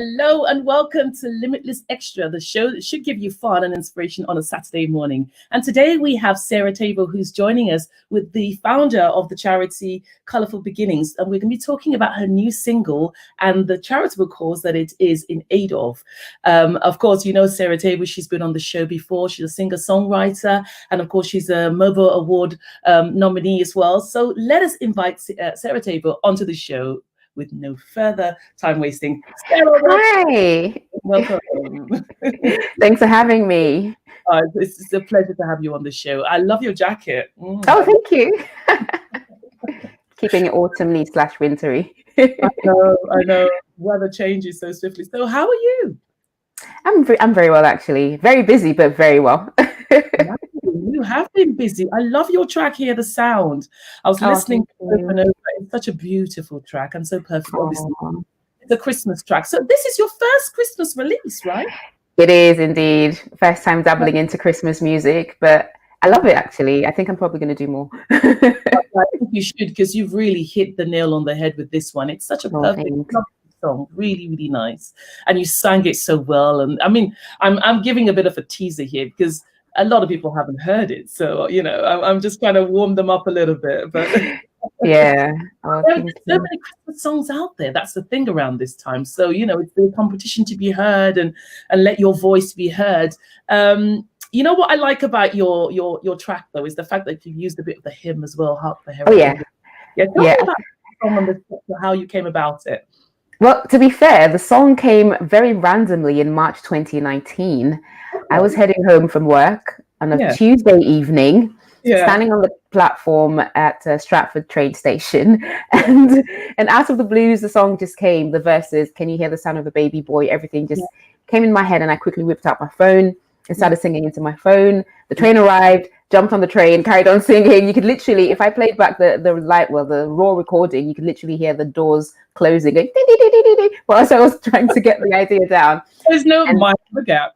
Hello and welcome to Limitless Extra, the show that should give you fun and inspiration on a Saturday morning. And today we have Sarah Teibo, who's joining us with the founder of the charity Colourful Beginnings. And we're going to be talking about her new single and the charitable cause that it is in aid of. Of course, you know Sarah Teibo, she's been on the show before. She's a singer-songwriter. And of course, she's a MOBO Award nominee as well. So let us invite Sarah Teibo onto the show with no further time wasting. Sarah, hi. Welcome. Thanks for having me. It's a pleasure to have you on the show. I love your jacket. Oh, thank you. Keeping it autumny / wintry. I know. Weather changes so swiftly. So how are you? I'm very well, actually. Very busy, but very well. You have been busy. I love your track here, The Sound. I was listening to it over and over. It's such a beautiful track and so perfect. Obviously, it's a Christmas track. So this is your first Christmas release, right? It is indeed. First time dabbling into Christmas music, but I love it, actually. I think I'm probably going to do more. I think you should, because you've really hit the nail on the head with this one. It's such a perfect song, really, really nice. And you sang it so well. And I mean, I'm giving a bit of a teaser here because a lot of people haven't heard it, so you know I'm just trying to warm them up a little bit. But yeah, there are so many Christmas songs out there. That's the thing around this time. So you know it's the competition to be heard and let your voice be heard. You know what I like about your track though is the fact that you used a bit of the hymn as well. Hark the Herald. Oh yeah. Tell me about the song and how you came about it. Well, to be fair, the song came very randomly in March 2019. I was heading home from work on a Tuesday evening, standing on the platform at Stratford train station, and out of the blues, the song just came. The verses, "Can you hear the sound of the baby boy?" Everything just came in my head, and I quickly whipped out my phone and started singing into my phone. The train arrived, jumped on the train, carried on singing. You could literally, if I played back the raw recording, you could literally hear the doors closing, going whilst I was trying to get the idea down. There's no mind the gap.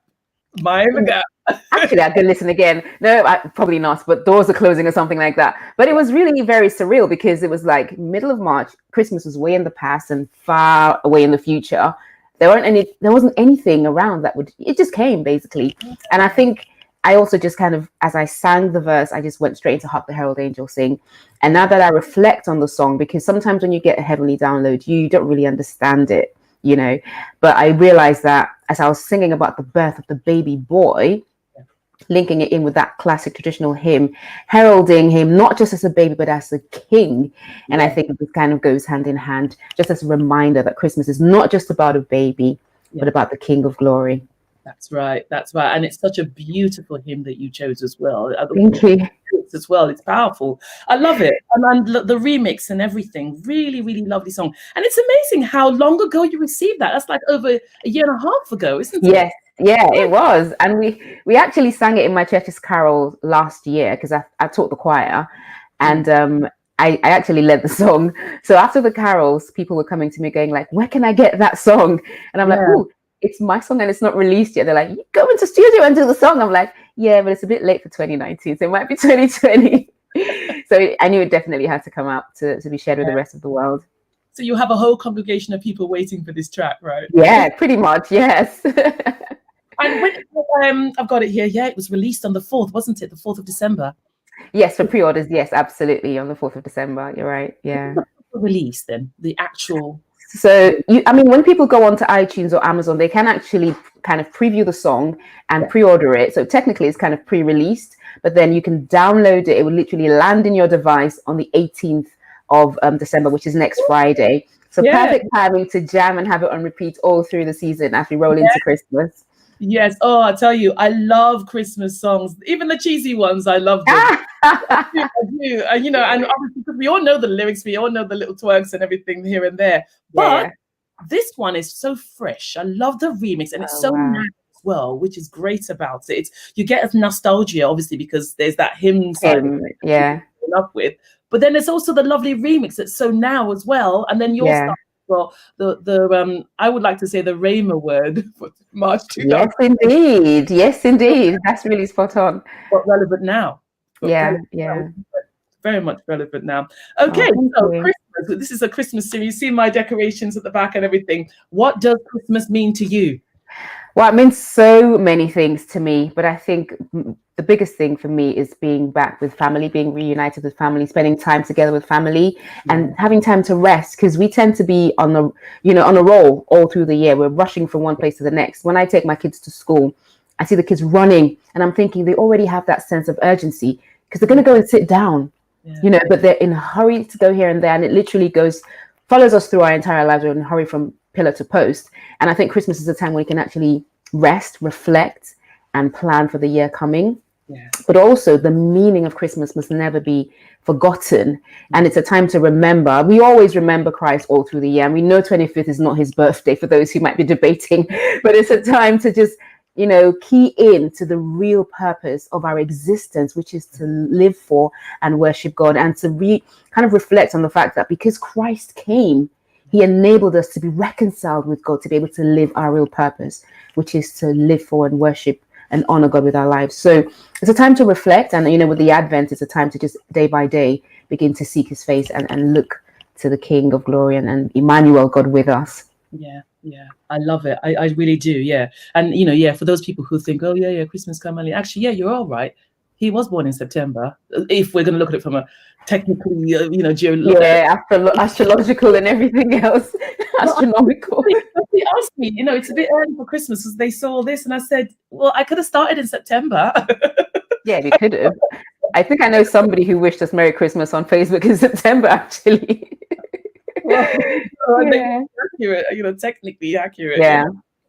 Actually, I could listen again. No, probably not, but doors are closing or something like that. But it was really very surreal because it was like middle of March. Christmas was way in the past and far away in the future. There wasn't anything around it just came basically. And I think I also just kind of, as I sang the verse, I just went straight into Hark the Herald Angels Sing. And now that I reflect on the song, because sometimes when you get a heavenly download, you don't really understand it, you know. But I realized that as I was singing about the birth of the baby boy, linking it in with that classic traditional hymn, heralding him not just as a baby, but as a king. And I think it kind of goes hand in hand, just as a reminder that Christmas is not just about a baby, but about the King of Glory. That's right. And it's such a beautiful hymn that you chose as well. Thank you. As well. It's powerful. I love it. And the remix and everything. Really, really lovely song. And it's amazing how long ago you received that. That's like over a year and a half ago, isn't it? Yes. Yeah, it was. And we actually sang it in my church's carol last year because I taught the choir. And I actually led the song. So after the carols, people were coming to me going like, "Where can I get that song?" And I'm like, "Oh, it's my song and it's not released yet." They're like, "You go into studio and do the song." I'm like, "Yeah, but it's a bit late for 2019, so it might be 2020." So I knew it definitely had to come out to be shared with the rest of the world. So you have a whole congregation of people waiting for this track, right? Yeah, pretty much, yes. And when I've got it here. Yeah, it was released on the 4th, wasn't it? The 4th of December. Yes, for pre-orders. Yes, absolutely. On the 4th of December. You're right. Yeah. The release then, the actual. So, when people go onto iTunes or Amazon, they can actually kind of preview the song and pre-order it. So technically it's kind of pre-released, but then you can download it. It will literally land in your device on the 18th of December, which is next Friday. So perfect timing to jam and have it on repeat all through the season as we roll into Christmas. Yes. Oh, I tell you, I love Christmas songs. Even the cheesy ones, I love them. I do. And obviously, because we all know the lyrics, we all know the little twerks and everything here and there. But this one is so fresh. I love the remix, and it's so nice as well, which is great about it. You get a nostalgia, obviously, because there's that hymn song up with. But then there's also the lovely remix that's so now as well. And then your stuff. Well, the I would like to say the Rhema word for March 2000. Yes, indeed. That's really spot on. But relevant now. Yeah. Very much relevant now. Okay, so Christmas. this is a Christmas series. You've seen my decorations at the back and everything. What does Christmas mean to you? Well, it means so many things to me, but I think the biggest thing for me is being back with family, being reunited with family, spending time together with family, and having time to rest, because we tend to be on a roll all through the year. We're rushing from one place to the next. When I take my kids to school, I see the kids running, and I'm thinking they already have that sense of urgency because they're going to go and sit down, but they're in a hurry to go here and there, and it literally follows us through our entire lives. We're in a hurry from pillar to post. And I think Christmas is a time when you can actually rest, reflect, and plan for the year coming. But also the meaning of Christmas must never be forgotten. And it's a time to remember. We always remember Christ all through the year. And we know 25th is not his birthday, for those who might be debating, but it's a time to just, key in to the real purpose of our existence, which is to live for and worship God, and to kind of reflect on the fact that because Christ came, he enabled us to be reconciled with God, to be able to live our real purpose, which is to live for and worship and honor God with our lives. So it's a time to reflect. And, with the Advent, it's a time to just day by day begin to seek his face and look to the King of glory and Emmanuel, God with us. Yeah. I love it. I really do. Yeah. And, for those people who think, oh, yeah, Christmas come early. Actually, you're all right. He was born in September, if we're going to look at it from a technically, astrological and everything else, astronomical. They asked me, it's a bit early for Christmas because they saw this, and I said, well, I could have started in September. Yeah, we could have. I think I know somebody who wished us Merry Christmas on Facebook in September, actually. Accurate, technically accurate. Yeah.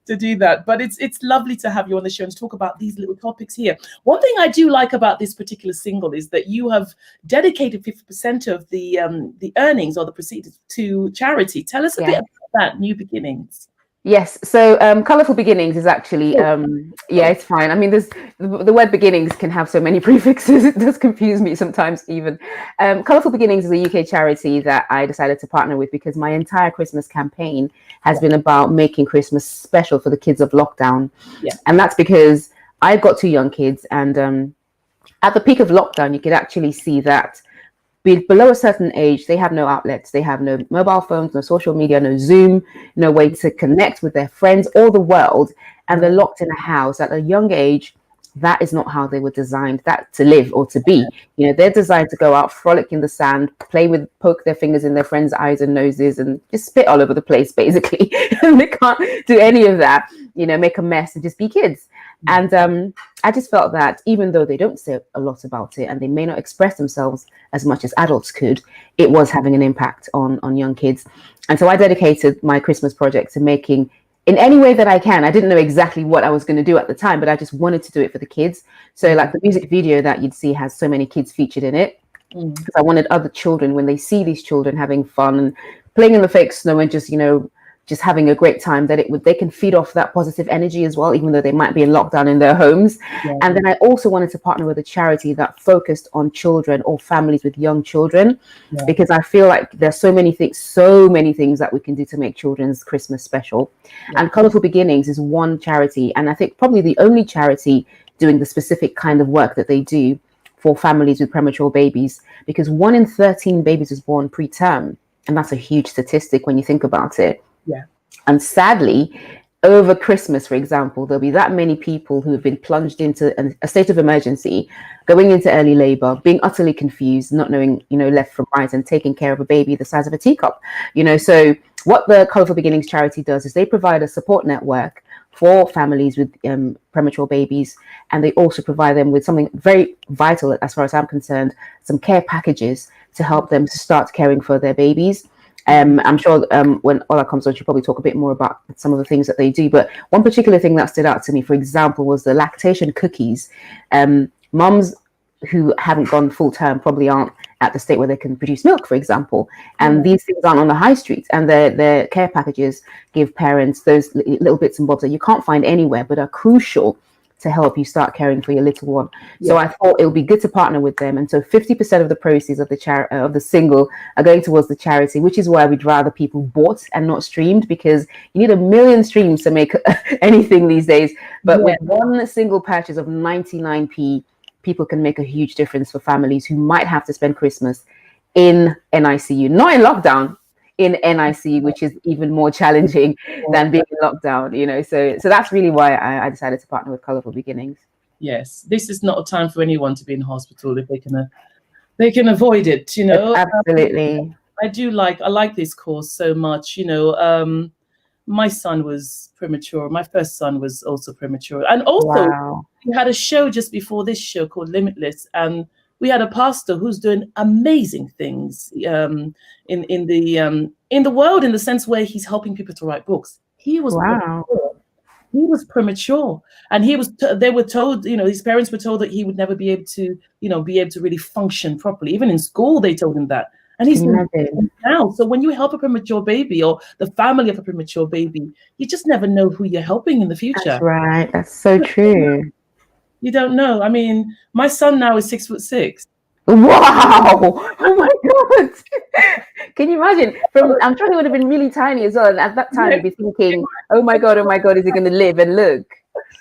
To do that, but it's lovely to have you on the show and to talk about these little topics here. One thing I do like about this particular single is that you have dedicated 50% of the earnings or the proceeds to charity. Tell us a bit about that, New Beginnings. Yes, so Colourful Beginnings is actually, it's fine. I mean, the word beginnings can have so many prefixes, it does confuse me sometimes even. Colourful Beginnings is a UK charity that I decided to partner with because my entire Christmas campaign has been about making Christmas special for the kids of lockdown. Yeah. And that's because I've got 2 young kids, and at the peak of lockdown, you could actually see that below a certain age, they have no outlets. They have no mobile phones, no social media, no Zoom, no way to connect with their friends or the world. And they're locked in a house at a young age. That is not how they were designed to live or to be. They're designed to go out, frolic in the sand, poke their fingers in their friends' eyes and noses, and just spit all over the place, basically. And they can't do any of that, make a mess and just be kids. And I just felt that even though they don't say a lot about it and they may not express themselves as much as adults could, it was having an impact on young kids. And so I dedicated my Christmas project to making, in any way that I can. I didn't know exactly what I was going to do at the time, but I just wanted to do it for the kids. So like the music video that you'd see has so many kids featured in it, because I wanted other children, when they see these children having fun and playing in the fake snow and just having a great time, that they can feed off that positive energy as well, even though they might be in lockdown in their homes. Yeah. And then I also wanted to partner with a charity that focused on children or families with young children, because I feel like there's so many things that we can do to make children's Christmas special. Yeah. And Colourful Beginnings is one charity, and I think probably the only charity doing the specific kind of work that they do for families with premature babies, because 1 in 13 babies is born preterm, and that's a huge statistic when you think about it. Yeah. And sadly, over Christmas, for example, there'll be that many people who have been plunged into a state of emergency, going into early labor, being utterly confused, not knowing, left from right, and taking care of a baby the size of a teacup. So what the Colourful Beginnings charity does is they provide a support network for families with premature babies, and they also provide them with something very vital, as far as I'm concerned, some care packages to help them to start caring for their babies. I'm sure when Ola comes on, she'll probably talk a bit more about some of the things that they do. But one particular thing that stood out to me, for example, was the lactation cookies. Mums who haven't gone full term probably aren't at the state where they can produce milk, for example. And these things aren't on the high street. And their care packages give parents those little bits and bobs that you can't find anywhere, but are crucial to help you start caring for your little one. Yeah. So I thought it would be good to partner with them. And so 50% of the proceeds of the single are going towards the charity, which is why we'd rather people bought and not streamed, because you need 1 million streams to make anything these days. But with one single purchase of 99p, people can make a huge difference for families who might have to spend Christmas in NICU, not in lockdown, in NICU, which is even more challenging than being in lockdown, you know. So that's really why I decided to partner with Colorful Beginnings. Yes, this is not a time for anyone to be in hospital if they can avoid it, you know. Absolutely. I like this course so much, you know. My son was premature. My first son was also premature. And also, Wow. we had a show just before this show called Limitless, and we had a pastor who's doing amazing things in the world, in the sense where he's helping people to write books. He was Wow. premature. He was premature, and they were told, you know, his parents were told that he would never be able to, you know, be able to really function properly. Even in school, they told him that. And he's Can you doing imagine? now. So when you help a premature baby or the family of a premature baby, you just never know who you're helping in the future. That's right. That's so true. You don't know. I mean, my son now is 6'6". Wow! Oh my God! Can you imagine? I'm sure he would have been really tiny as well. And at that time, you'd be thinking, "Oh my God! Oh my God! Is he going to live?" And look,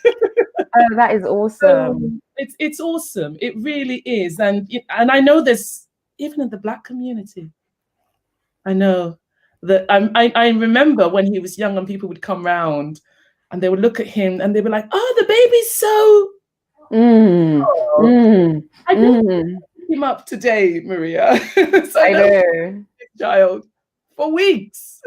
oh, that is awesome. It's awesome. It really is. And I know this even in the Black community. I know that I remember when he was young and people would come round and they would look at him and they were like, "Oh, the baby's so." I didn't pick him up today, Maria. So I know. Child for weeks.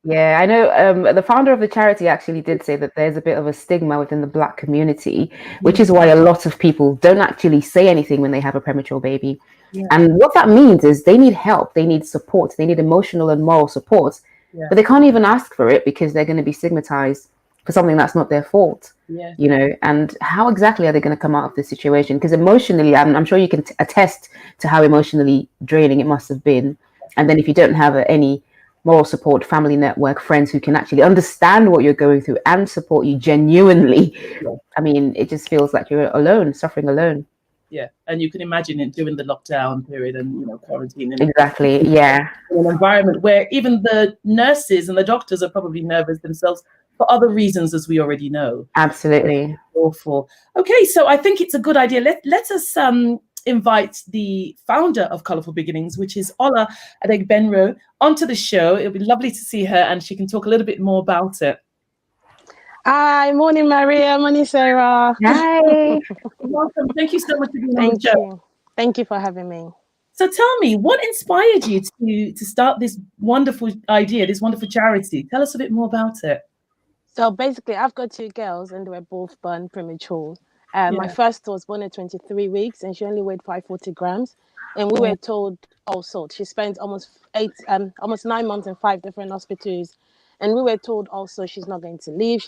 Yeah, I know. The founder of the charity actually did say that there's a bit of a stigma within the Black community, which is why a lot of people don't actually say anything when they have a premature baby. Yeah. And what that means is they need help, they need support, they need emotional and moral support, but they can't even ask for it because they're going to be stigmatized for something that's not their fault. Yeah. You know, and how exactly are they going to come out of this situation? Because emotionally, I'm sure you can attest to how emotionally draining it must have been. And then if you don't have any moral support, family network, friends who can actually understand what you're going through and support you genuinely, I mean, it just feels like you're alone, suffering alone. Yeah, and you can imagine it during the lockdown period and, you know, quarantine. And exactly, yeah. In an environment where even the nurses and the doctors are probably nervous themselves for other reasons, as we already know. Absolutely. Awful. Okay, so I think it's a good idea. Let us invite the founder of Colourful Beginnings, which is Ola Adegbenro, onto the show. It'll be lovely to see her and she can talk a little bit more about it. Hi, morning Maria, morning Sarah. Hi. Welcome. Thank you so much for being on the show. Thank you for having me. So tell me, what inspired you to start this wonderful idea, this wonderful charity? Tell us a bit more about it. So basically, I've got two girls and they were both born premature. My first was born at 23 weeks and she only weighed 540 grams. And we were told also, she spent almost 9 months in 5 different hospitals. And we were told also she's not going to leave.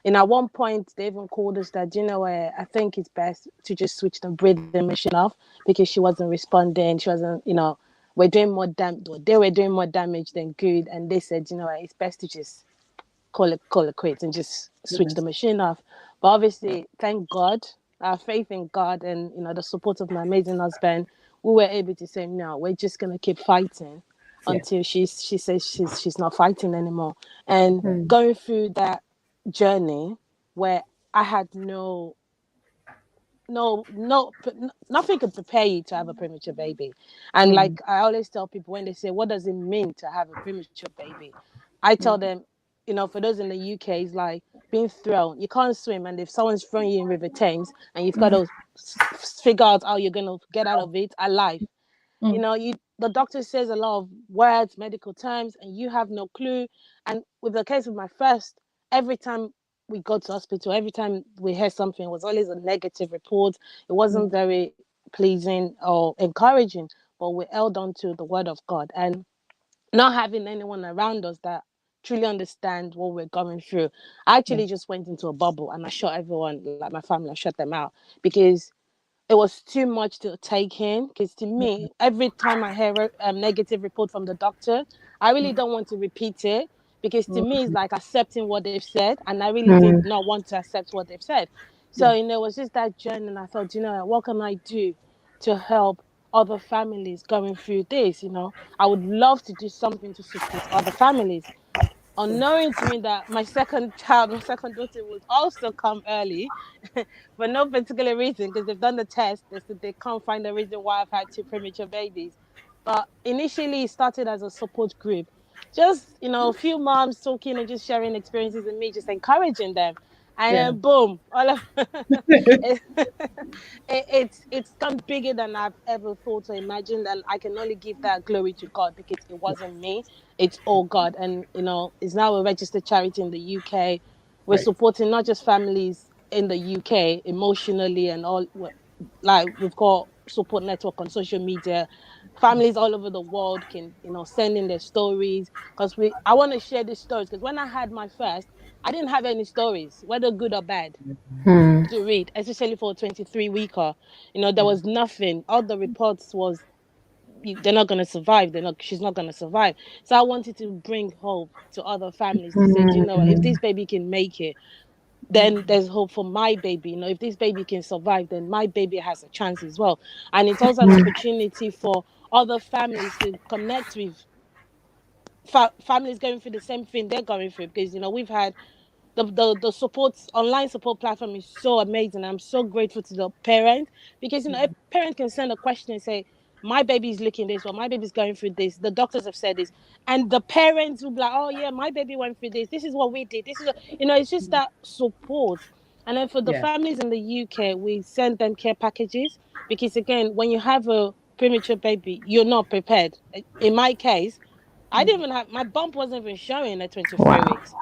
At one point, they even called us that, I think it's best to just switch the breathing machine off because she wasn't responding. She wasn't, we're doing more they were doing more damage than good. And they said, it's best to just call it quits and just switch the machine off. But obviously, thank God, our faith in God and, the support of my amazing husband, we were able to say, no, we're just going to keep fighting until she says she's not fighting anymore. And going through that journey where I had nothing could prepare you to have a premature baby. And like I always tell people when they say, what does it mean to have a premature baby? I tell them, for those in the UK, it's like being thrown. You can't swim, and if someone's throwing you in River Thames and you've got to figure out how you're going to get out of it alive. The doctor says a lot of words, medical terms, and you have no clue. And with the case of my first, every time we go to hospital, every time we hear something, it was always a negative report. It wasn't very pleasing or encouraging, but we held on to the word of God. And not having anyone around us that truly understand what we're going through, I actually just went into a bubble and I shut everyone, like my family, I shut them out because it was too much to take in. Because to me, every time I hear a negative report from the doctor, I really don't want to repeat it because to me, it's like accepting what they've said. And I really did not want to accept what they've said. So, it was just that journey. And I thought, what can I do to help other families going through this? I would love to do something to support other families. unknowing to me that my second daughter, would also come early for no particular reason, because they've done the test. They said they can't find the reason why I've had two premature babies. But initially, it started as a support group. Just, a few moms talking and just sharing experiences, and me just encouraging them. And Yeah. then boom, all of it, it's come bigger than I've ever thought or imagined, and I can only give that glory to God, because it wasn't me, it's all God. And it's now a registered charity in the UK. We're Right. supporting not just families in the UK emotionally and all, like we've got support network on social media. Families all over the world can send in their stories, because I want to share these stories, because when I had my first, I didn't have any stories, whether good or bad, Hmm. to read, especially for a 23-weeker. There Yeah. was nothing. All the reports was, they're not going to survive. She's not going to survive. So I wanted to bring hope to other families, to say, do you know what? If Hmm. this baby can make it, then there's hope for my baby. If this baby can survive, then my baby has a chance as well. And it's also an opportunity for other families to connect with families going through the same thing they're going through, because we've had the support online support platform is so amazing. I'm so grateful to the parent, because a parent can send a question and say, my baby's looking this, or my baby's going through this, the doctors have said this, and the parents will be like, oh yeah, my baby went through this is what we did, this is what, it's just that support. And then for the Yeah. families in the UK, we send them care packages, because again, when you have a premature baby, you're not prepared. In my case, I didn't even have, my bump wasn't even showing at 23 Wow. weeks.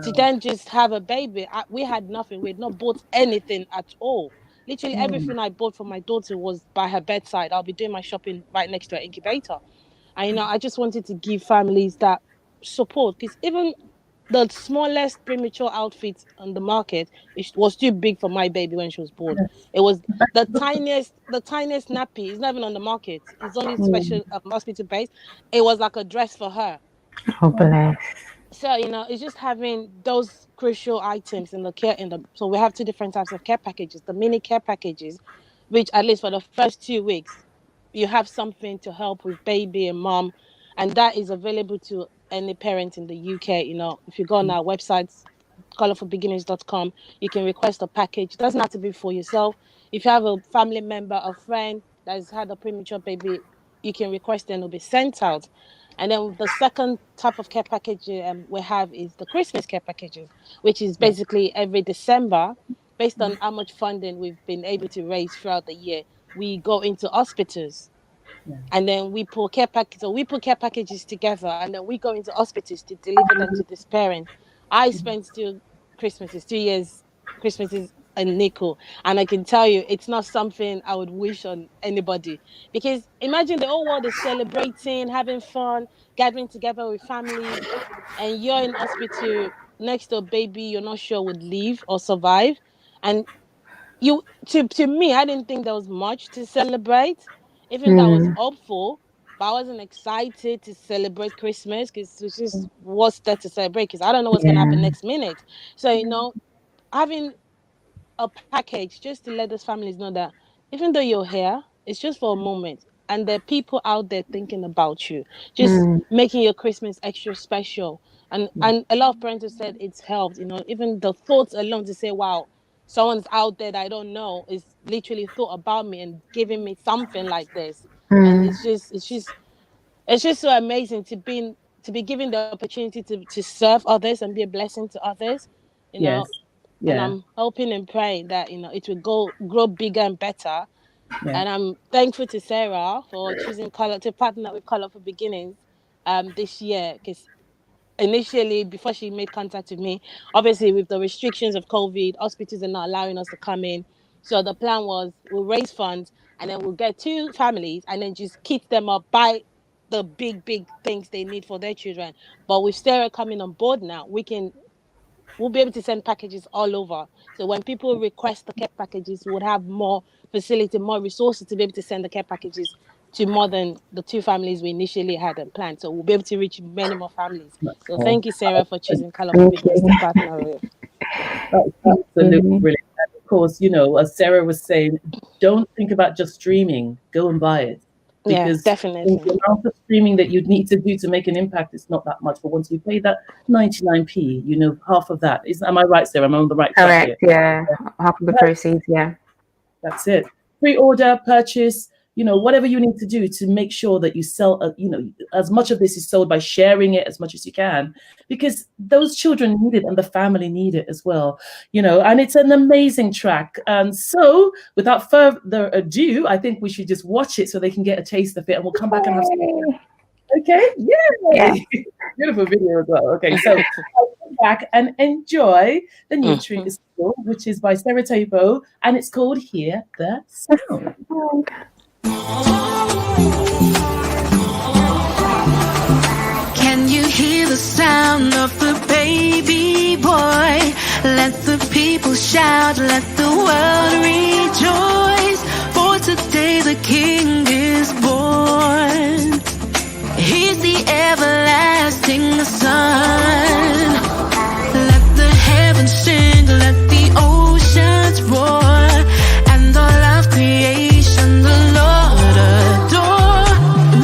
To Wow. then just have a baby, we had nothing. We had not bought anything at all. Literally Mm. everything I bought for my daughter was by her bedside. I'll be doing my shopping right next to her incubator. And I just wanted to give families that support, because even the smallest premature outfit on the market, it was too big for my baby when she was born. It was the tiniest nappy. It's not even on the market. It's only Hmm. special hospital based. It was like a dress for her. Oh, bless. So it's just having those crucial items in the care, so we have two different types of care packages: the mini care packages, which at least for the first 2 weeks you have something to help with baby and mom, and that is available to any parent in the UK. If you go on our website, colorfulbeginnings.com, you can request a package. It doesn't have to be for yourself. If you have a family member, a friend that has had a premature baby, you can request, and it'll be sent out. And then the second type of care package we have is the Christmas care packages, which is Yeah. basically every December, based on how much funding we've been able to raise throughout the year, we go into hospitals, Yeah. and then we put care packages together, and then we go into hospitals to deliver them to this parent. I spent still Christmases, 2 years Christmases and nickel, and I can tell you, it's not something I would wish on anybody, because imagine the whole world is celebrating, having fun, gathering together with families, and you're in hospital next to a baby you're not sure would live or survive. And to me, I didn't think there was much to celebrate, even though I was Hmm. hopeful, but I wasn't excited to celebrate Christmas, because it's just what's there to celebrate, because I don't know what's going to happen Yeah. next minute. So having a package just to let those families know that even though you're here, it's just for a moment, and there are people out there thinking about you, just Hmm. making your Christmas extra special. and Yeah. and a lot of parents have said it's helped. Even the thoughts alone, to say, wow, someone's out there that I don't know is literally thought about me and giving me something like this. And Hmm. it's just so amazing to be given the opportunity to serve others and be a blessing to others. you know Yes. and Yeah. I'm hoping and praying that it will grow bigger and better. Yeah. And I'm thankful to Sarah for choosing color to partner with Color for Beginnings this year, because initially, before she made contact with me, obviously with the restrictions of COVID, hospitals are not allowing us to come in. So the plan was, we'll raise funds, and then we'll get two families and then just kit them up, buy the big things they need for their children. But with Sarah coming on board now, we'll be able to send packages all over. So when people request the care packages, we would have more facility, more resources to be able to send the care packages to more than the two families we initially had and planned. So we'll be able to reach many more families. That's So all. thank you, Sarah, for choosing Color for Thank Beginnings to you. partner with. That's absolutely Hmm. brilliant. And of course, as Sarah was saying, don't think about just streaming. Go and buy it. because definitely. the amount of streaming that you'd need to do to make an impact is not that much. But once you pay that 99p, you know, half of that is. Am I right, Sarah? Am I on the right track here? Correct. Yeah, half of the proceeds. Yeah. That's it. Pre-order, purchase, you know, whatever you need to do to make sure that you sell, you know, as much of this is sold by sharing it as much as you can, because those children need it and the family need it as well, you know, and it's an amazing track. And so without further ado, I think we should just watch it so they can get a taste of it, and we'll come back and have some. Okay, yeah. Beautiful video as well. Okay, so I'll come back and enjoy the new treat, which is by Sarah Teibo, and it's called Hear the Sound. Can you hear the sound of the baby boy? Let the people shout, let the world rejoice, for today the King is born. He's the everlasting Son. Let the heavens sing, let the oceans roar, and all of creation the Lord adore.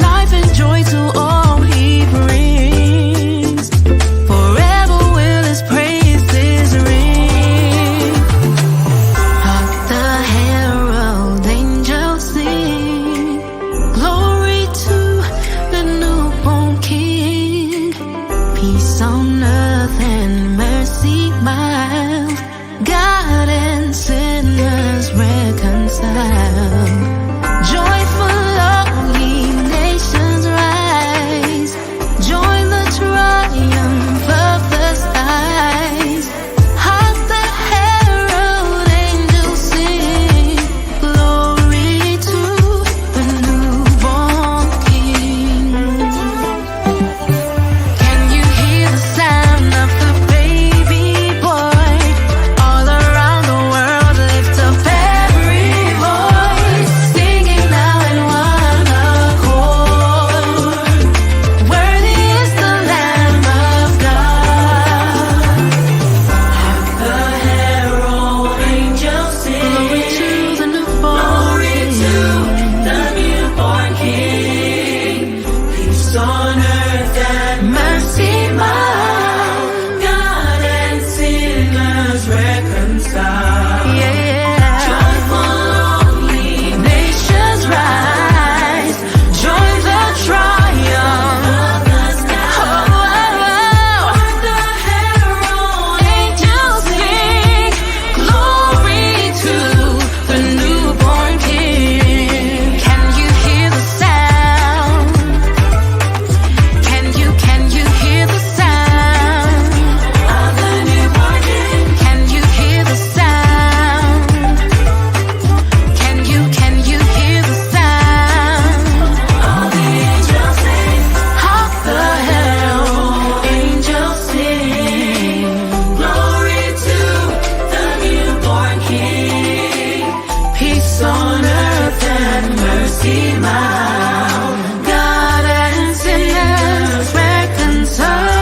Life and joy to all He brings. Forever will His praises ring. Hark the herald angels sing, glory to the newborn King. Peace on earth and mercy mild, God and sinners reconciled. Joyful all ye nations rise, join the triumph of the skies. Hark the herald angels sing, glory to the newborn King. Can you hear the sound of the baby boy? All around the world lift up every voice, singing now in one accord. Worthy is the Lamb of God. Hark the herald angels sing, glory to the newborn King. Peace on earth and mercy mild, God and sinners reconciled. Joyful all ye nations rise, join the triumph of the sky. Hark the herald angels sing, glory to the newborn King. Can you hear the sound? Can you hear the sound of the newborn King? Can you hear the sound? Can you hear the sound? All the angels sing, hark the herald angels sing, glory to the newborn King. Peace on earth and mercy mild, God and sinners reconciled.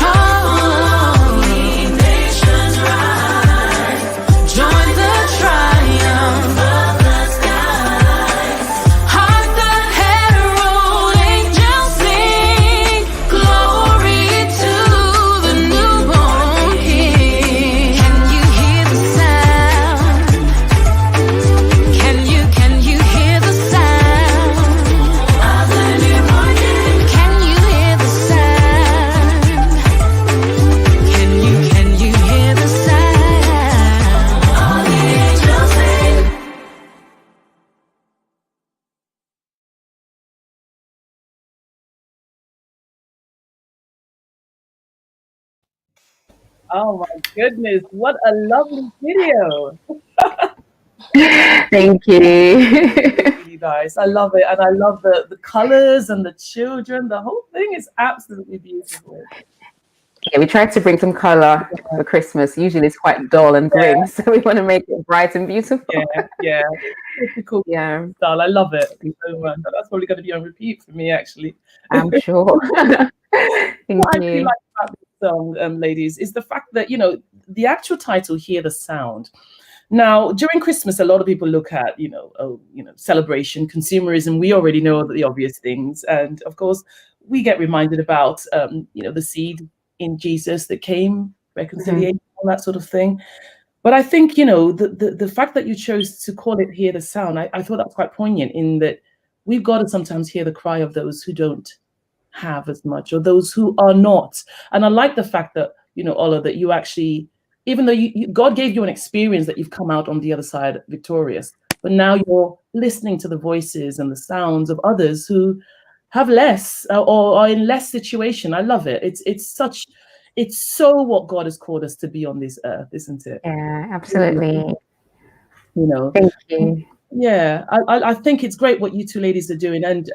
All ye nations rise, join the triumph of the skies. Hark the herald angels sing, glory to the newborn King. Can you hear the sound? Can you hear the sound of the newborn King? Can you hear the sound? Can you hear the sound? All the angels sing. Oh my goodness, what a lovely video. Thank you. You guys, I love it. And I love the colors and the children. The whole thing is absolutely beautiful. Yeah, we tried to bring some color for Christmas. Usually it's quite dull and grim, so we want to make it bright and beautiful. Yeah. Typical Yeah, style. I love it so much. That's probably going to be on repeat for me, actually. I'm sure. Thank What I really you. like about this song, ladies, is the fact that, you know, the actual title, Hear the Sound. Now, during Christmas, a lot of people look at, celebration, consumerism. We already know the obvious things. And of course, we get reminded about, the seed in Jesus that came, reconciliation, all that sort of thing. But I think, the fact that you chose to call it Hear the Sound, I thought that was quite poignant, in that we've got to sometimes hear the cry of those who don't have as much, or those who are not. And I like the fact that, Ola, that you actually, even though God gave you an experience, that you've come out on the other side victorious, but now you're listening to the voices and the sounds of others who have less, or are in less situation. I love it. It's so what God has called us to be on this earth, isn't it? Yeah, absolutely. Thank you. Yeah, I think it's great what you two ladies are doing, and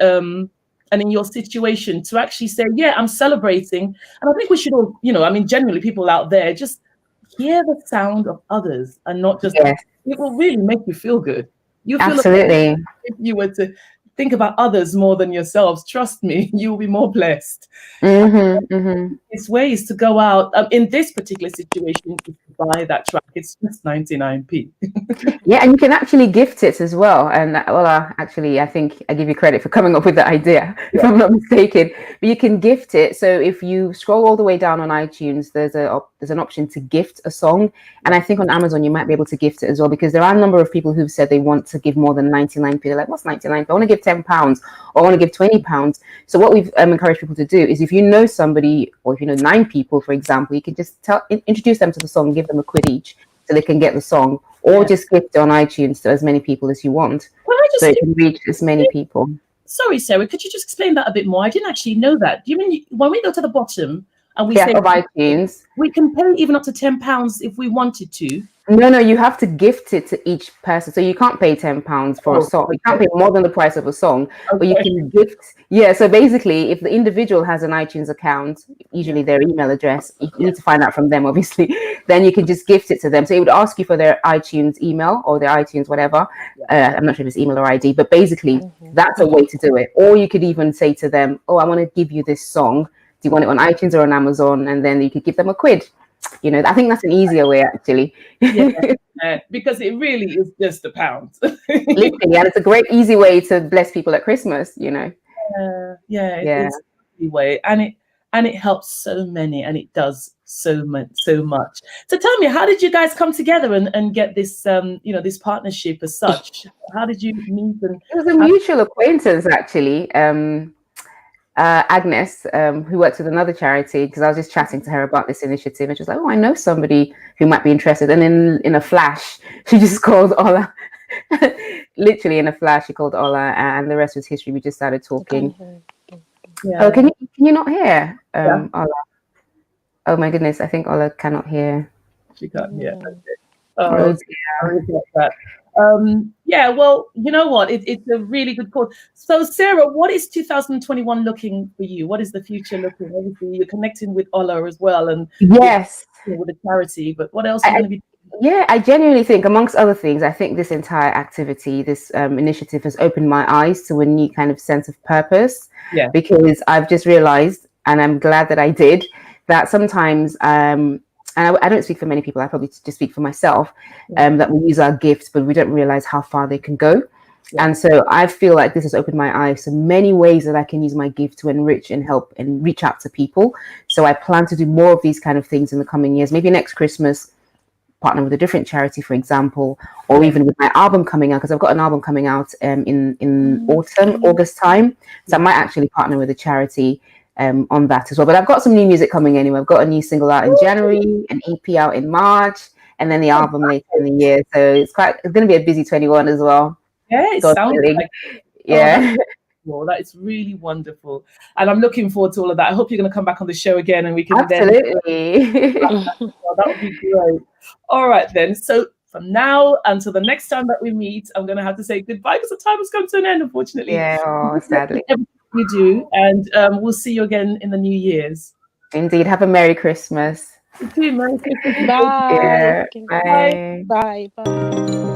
in your situation to actually say, yeah, I'm celebrating. And I think we should all, generally people out there, just hear the sound of others, and not just, it will really make you feel good. You feel absolutely. Like if you were to think about others more than yourselves, trust me, you will be more blessed. It's ways to go out in this particular situation, to buy that track. It's just 99p. Yeah, and you can actually gift it as well. And actually, I think I give you credit for coming up with that idea, if I'm not mistaken. But you can gift it. So if you scroll all the way down on iTunes, there's an option to gift a song. And I think on Amazon, you might be able to gift it as well, because there are a number of people who've said they want to give more than 99p. They're like, what's 99p? I want to give £10, or I want to give £20. So what we've encouraged people to do is, if you know somebody, or if you know 9 people, for example, you can just introduce them to the song, give them a quid each, so they can get the song, or just gift it on iTunes to as many people as you want, so it can reach as many people. Sorry, Sarah, could you just explain that a bit more? I didn't actually know that. Do you mean when we go to the bottom and we say of iTunes, we can pay even up to £10 if we wanted to? No, you have to gift it to each person. So you can't pay £10 for a song. You can't pay more than the price of a song, but you can gift. Yeah, so basically, if the individual has an iTunes account, usually their email address, you need to find out from them, obviously, then you can just gift it to them. So it would ask you for their iTunes email, or their iTunes whatever. I'm not sure if it's email or ID, but basically, that's a way to do it. Or you could even say to them, oh, I want to give you this song. Do you want it on iTunes or on Amazon? And then you could give them a quid. I think that's an easier way, actually. Because it really is just £1. Literally, and it's a great, easy way to bless people at Christmas. It's an easy way, and it helps so many, and it does so much. So tell me, how did you guys come together and get this, this partnership as such? How did you meet? And it was a mutual acquaintance, actually. Agnes, who works with another charity, because I was just chatting to her about this initiative, and she was like, oh, I know somebody who might be interested. And in a flash, she just called Ola. Literally in a flash, she called Ola, and the rest was history. We just started talking. Oh, can you not hear Ola? Oh my goodness, I think Ola cannot hear. She can't hear. Oh, yeah. Well, you know what? It's a really good call. So, Sarah, what is 2021 looking for you? What is the future looking? Obviously, you're connecting with Ola as well, and yes, with the charity. But what else are you going to be? Yeah, I genuinely think, amongst other things, I think this entire activity, this initiative, has opened my eyes to a new kind of sense of purpose. Yeah. Because I've just realized, and I'm glad that I did, that sometimes. And I don't speak for many people, I probably just speak for myself, that we use our gifts, but we don't realize how far they can go. Yeah. And so I feel like this has opened my eyes to many ways that I can use my gift to enrich and help and reach out to people. So I plan to do more of these kind of things in the coming years. Maybe next Christmas, partner with a different charity, for example, or even with my album coming out, because I've got an album coming out in autumn, August time. So I might actually partner with a charity on that as well. But I've got some new music coming anyway. I've got a new single out in January, an EP out in March, and then the album later in the year. So it's going to be a busy 21 as well. Yeah, it sounds like. Yeah. Well, that is really wonderful, and I'm looking forward to all of that. I hope you're going to come back on the show again, and we can absolutely. That would be great. All right, then. So from now until the next time that we meet, I'm going to have to say goodbye because the time has come to an end, unfortunately. Yeah, sadly. You do, and we'll see you again in the New Year's. Indeed. Have a Merry Christmas. You too. Merry Christmas. Bye. Yeah. Bye. Bye. Bye.